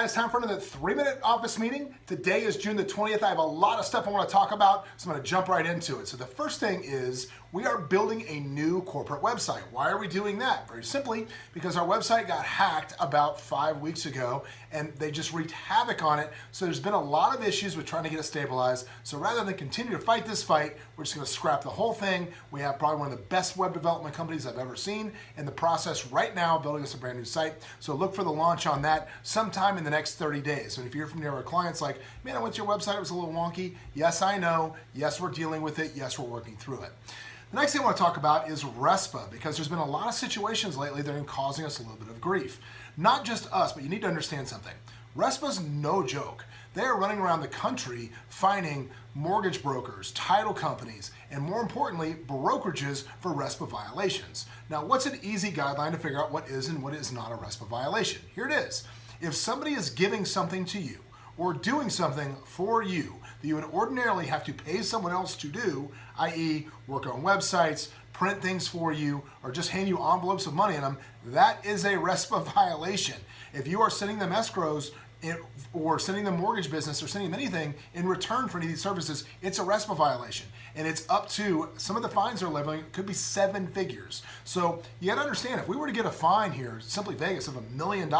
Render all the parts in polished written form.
guys, time for another 3-minute office meeting. Today is June the 20th. I have a lot of stuff I want to talk about, so I'm going to jump right into it. So the first thing is we are building a new corporate website. Why are we doing that? Very simply, because our website got hacked about 5 weeks ago and they just wreaked havoc on it. So there's been a lot of issues with trying to get it stabilized. So rather than continue to fight this fight, we're just going to scrap the whole thing. We have probably one of the best web development companies I've ever seen in the process right now building us a brand new site. So look for the launch on that sometime in the next 30 days. And if you're from near our clients like, man, I went to your website, it was a little wonky. Yes, I know. Yes, we're dealing with it. Yes, we're working through it. The next thing I want to talk about is RESPA, because there's been a lot of situations lately that are causing us a little bit of grief. Not just us, but you need to understand something. RESPA's no joke. They are running around the country finding mortgage brokers, title companies, and more importantly, brokerages for RESPA violations. Now, what's an easy guideline to figure out what is and what is not a RESPA violation? Here it is. If somebody is giving something to you or doing something for you that you would ordinarily have to pay someone else to do, i.e. work on websites, print things for you, or just hand you envelopes of money in them, that is a RESPA violation. If you are sending them escrows or sending them mortgage business or sending them anything in return for any of these services, it's a RESPA violation. And it's up to, some of the fines they're levying could be 7 figures. So you gotta understand, if we were to get a fine here, simply Vegas, of $1 million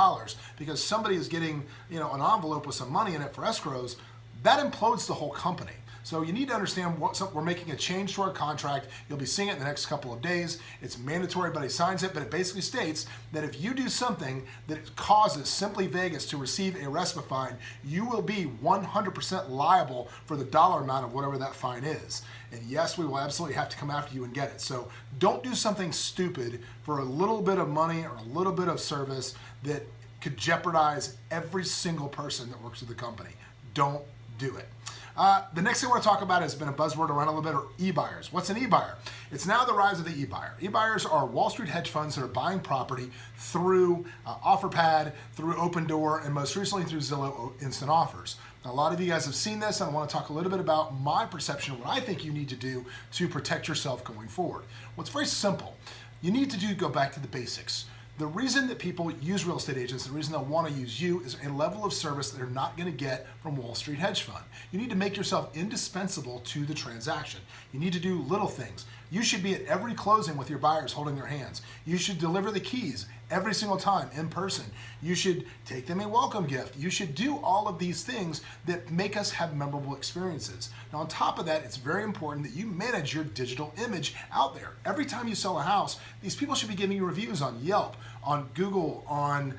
because somebody is getting an envelope with some money in it for escrows, that implodes the whole company. So you need to understand we're making a change to our contract. You'll be seeing it in the next couple of days. It's mandatory, but he signs it, but it basically states that if you do something that causes Simply Vegas to receive a RESPA fine, you will be 100% liable for the dollar amount of whatever that fine is. And yes, we will absolutely have to come after you and get it. So don't do something stupid for a little bit of money or a little bit of service that could jeopardize every single person that works with the company. Don't do it. The next thing I want to talk about has been a buzzword around a little bit, are Ebuyers. What's an Ebuyer? It's now the rise of the Ebuyer. Ebuyers are Wall Street hedge funds that are buying property through OfferPad, through Open Door, and most recently through Zillow Instant Offers. Now, a lot of you guys have seen this, and I want to talk a little bit about my perception of what I think you need to do to protect yourself going forward. Well, it's very simple. You need to go back to the basics. The reason that people use real estate agents, the reason they'll want to use you, is a level of service that they're not going to get from Wall Street hedge fund. You need to make yourself indispensable to the transaction. You need to do little things. You should be at every closing with your buyers holding their hands. You should deliver the keys every single time in person. You should take them a welcome gift. You should do all of these things that make us have memorable experiences. Now, on top of that, it's very important that you manage your digital image out there. Every time you sell a house, these people should be giving you reviews on Yelp, on Google, on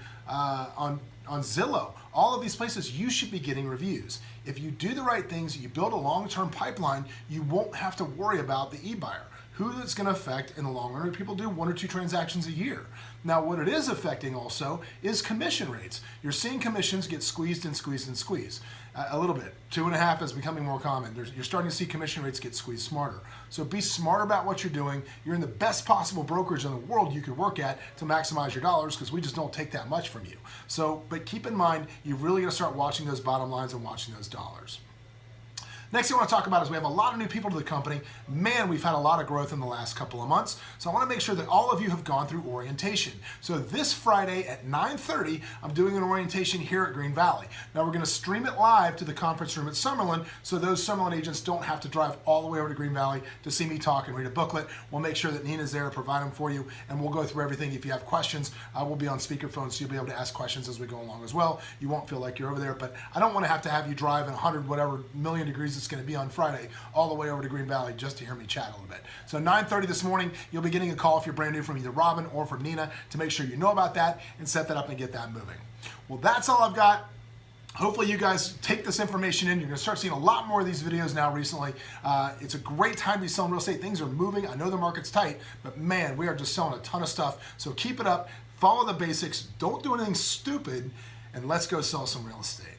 Zillow. All of these places, you should be getting reviews. If you do the right things, you build a long-term pipeline, you won't have to worry about the e-buyer. Who that's going to affect in the long run? People do 1 or 2 transactions a year. Now, what it is affecting also is commission rates. You're seeing commissions get squeezed and squeezed and squeezed a little bit. 2.5 is becoming more common. You're starting to see commission rates get squeezed smarter. So be smart about what you're doing. You're in the best possible brokerage in the world you could work at to maximize your dollars, because we just don't take that much from you. So, but keep in mind, you really got to start watching those bottom lines and watching those dollars. Next thing I want to talk about is we have a lot of new people to the company. Man, we've had a lot of growth in the last couple of months. So I want to make sure that all of you have gone through orientation. So this Friday at 9:30, I'm doing an orientation here at Green Valley. Now we're going to stream it live to the conference room at Summerlin, so those Summerlin agents don't have to drive all the way over to Green Valley to see me talk and read a booklet. We'll make sure that Nina's there to provide them for you, and we'll go through everything. If you have questions, I will be on speakerphone, so you'll be able to ask questions as we go along as well. You won't feel like you're over there, but I don't want to have you drive in 100 whatever million degrees it's going to be on Friday all the way over to Green Valley just to hear me chat a little bit. So 9:30 this morning, you'll be getting a call if you're brand new from either Robin or from Nina to make sure you know about that and set that up and get that moving. Well, that's all I've got. Hopefully you guys take this information in. You're going to start seeing a lot more of these videos now recently. It's a great time to be selling real estate. Things are moving. I know the market's tight, but man, we are just selling a ton of stuff. So keep it up. Follow the basics. Don't do anything stupid, and let's go sell some real estate.